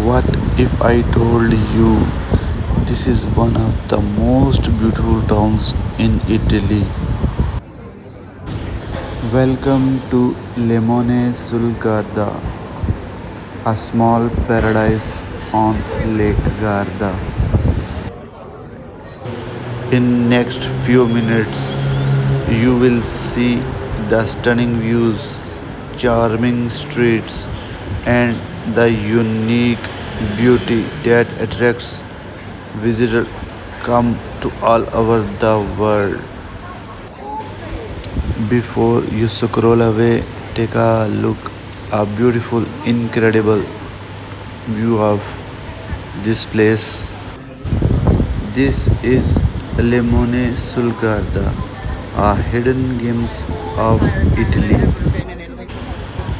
What if I told you this is one of the most beautiful towns in Italy? Welcome to Limone sul Garda, a small paradise on Lake Garda. In next few minutes, you will see the stunning views, charming streets, and the unique beauty that attracts visitors come to all over the world. Before you scroll away, take a look, a beautiful, incredible view of this place. This is Limone sul Garda, a hidden gems of Italy.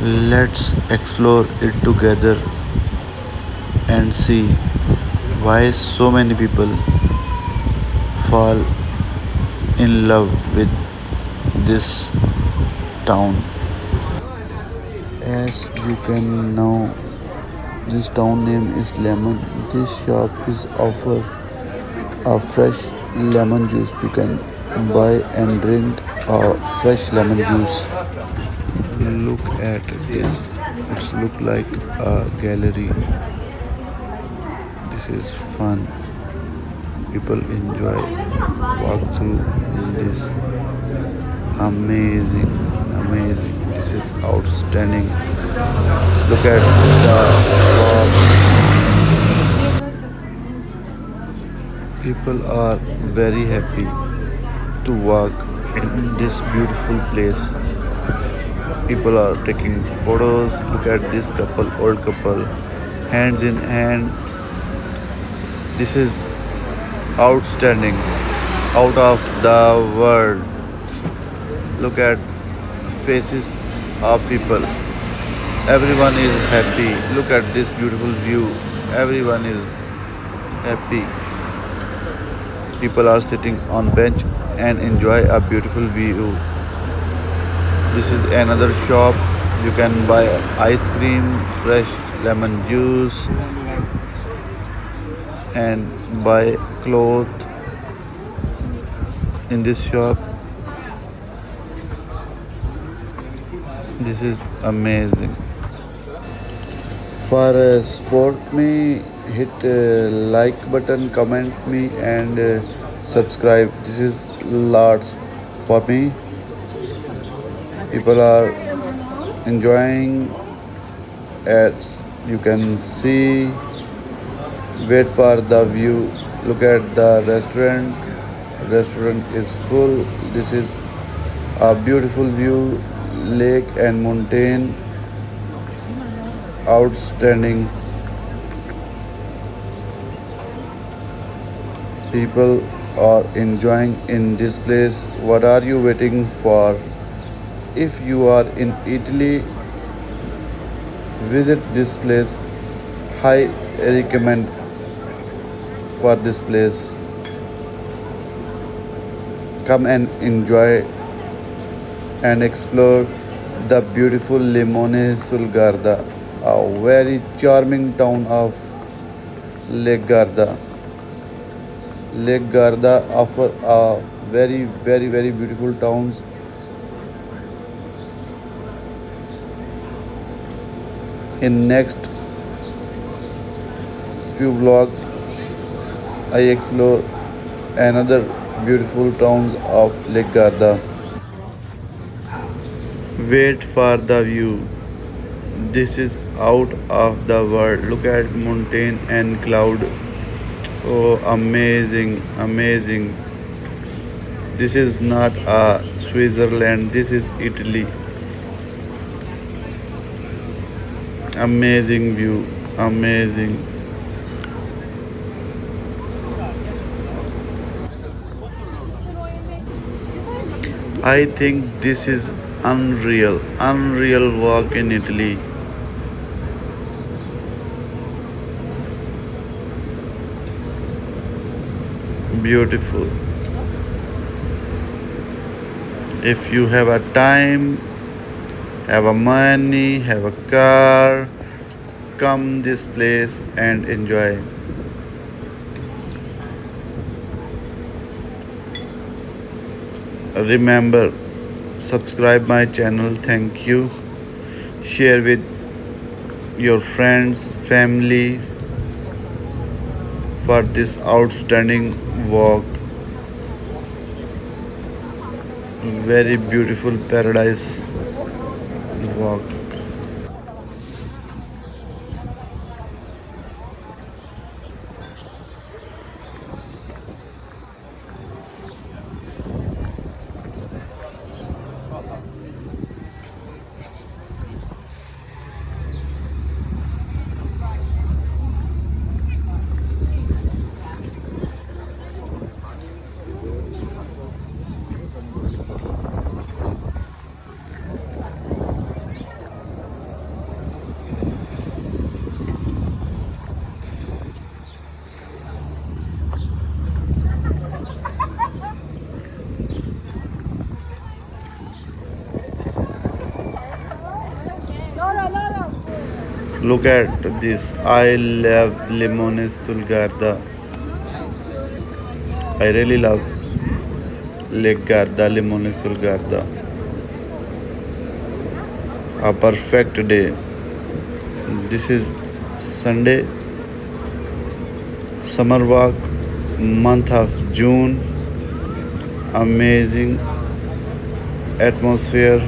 Let's explore it together and see why so many people fall in love with this town. As you can know, this town name is Lemon. This shop is offer a fresh lemon juice. You can buy and drink a fresh lemon juice. Look at this. It's look like a gallery. This is fun. People enjoy walk through this. Amazing, amazing. This is outstanding. Look at the shop. People are very happy to walk in this beautiful place. People are taking photos. Look at this couple, old couple, hands in hand. This is outstanding, out of the world. Look at faces of people. Everyone is happy. Look at this beautiful view. Everyone is happy. People are sitting on bench and enjoy a beautiful view. This is another shop. You can buy ice cream, fresh lemon juice, and buy clothes in this shop. This is amazing. For support me, hit like button, comment me, and subscribe. This is lots for me. People are enjoying as you can see. Wait for the view. Look at the restaurant. Restaurant is full. This is a beautiful view, lake and mountain. Outstanding. People are enjoying in this place. What are you waiting for? If you are in Italy, visit this place. I recommend for this place. Come and enjoy and explore the beautiful Limone sul Garda, a very charming town of Lake Garda. Lake Garda offer a very beautiful towns. In next few vlogs, I explore another beautiful towns of Lake Garda. Wait for the view. This is out of the world. Look at mountain and cloud. Oh, amazing, amazing. This is not a Switzerland. This is Italy. Amazing view. Amazing. I think this is unreal. Unreal walk in Italy. Beautiful. If you have a time, have a money, have a car, Come this place and enjoy. Remember, subscribe my channel. Thank you. Share with your friends, family for this outstanding walk. Very beautiful paradise walk. Look at this. I love Limone sul Garda. I really love Lake Garda, Limone sul Garda. A perfect day. This is Sunday, summer walk, month of June. Amazing atmosphere.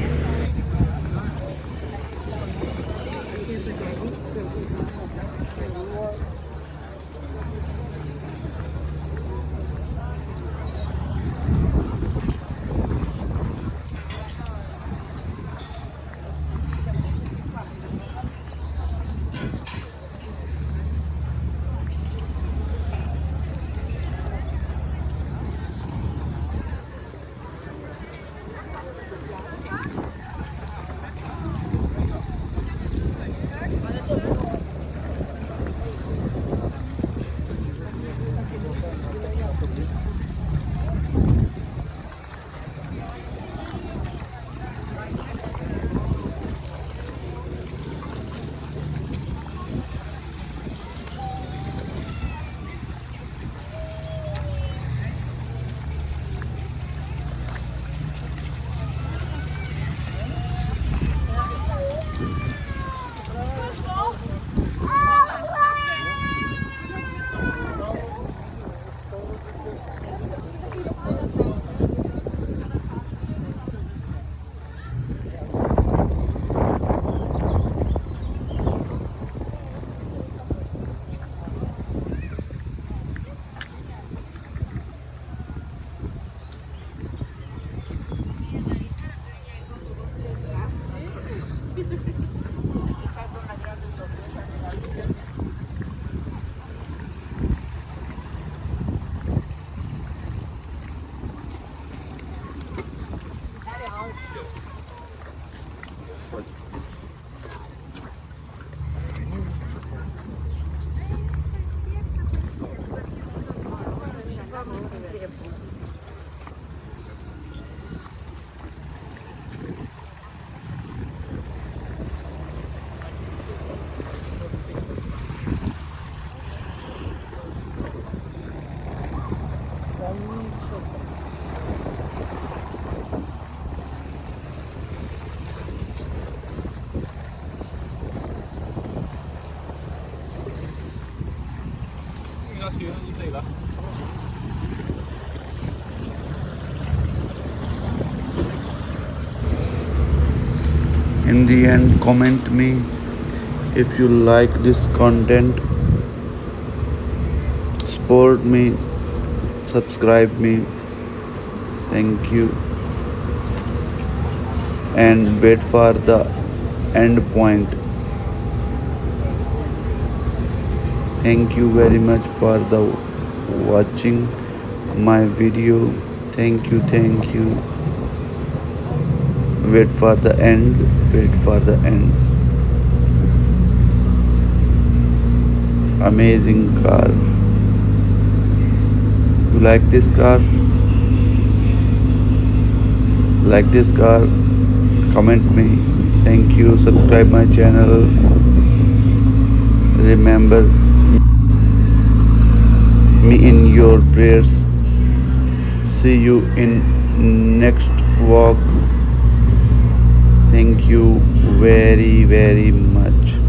In the end, comment me if you like this content. Support me, subscribe me. Thank you. And wait for the end point. Thank you very much for the watching my video. Thank you, thank you. Wait for the end. Wait for the end. Amazing car. You like this car? Like this car? Comment me. Thank you. Subscribe my channel. Remember me in your prayers. See you in next walk. Thank you very much.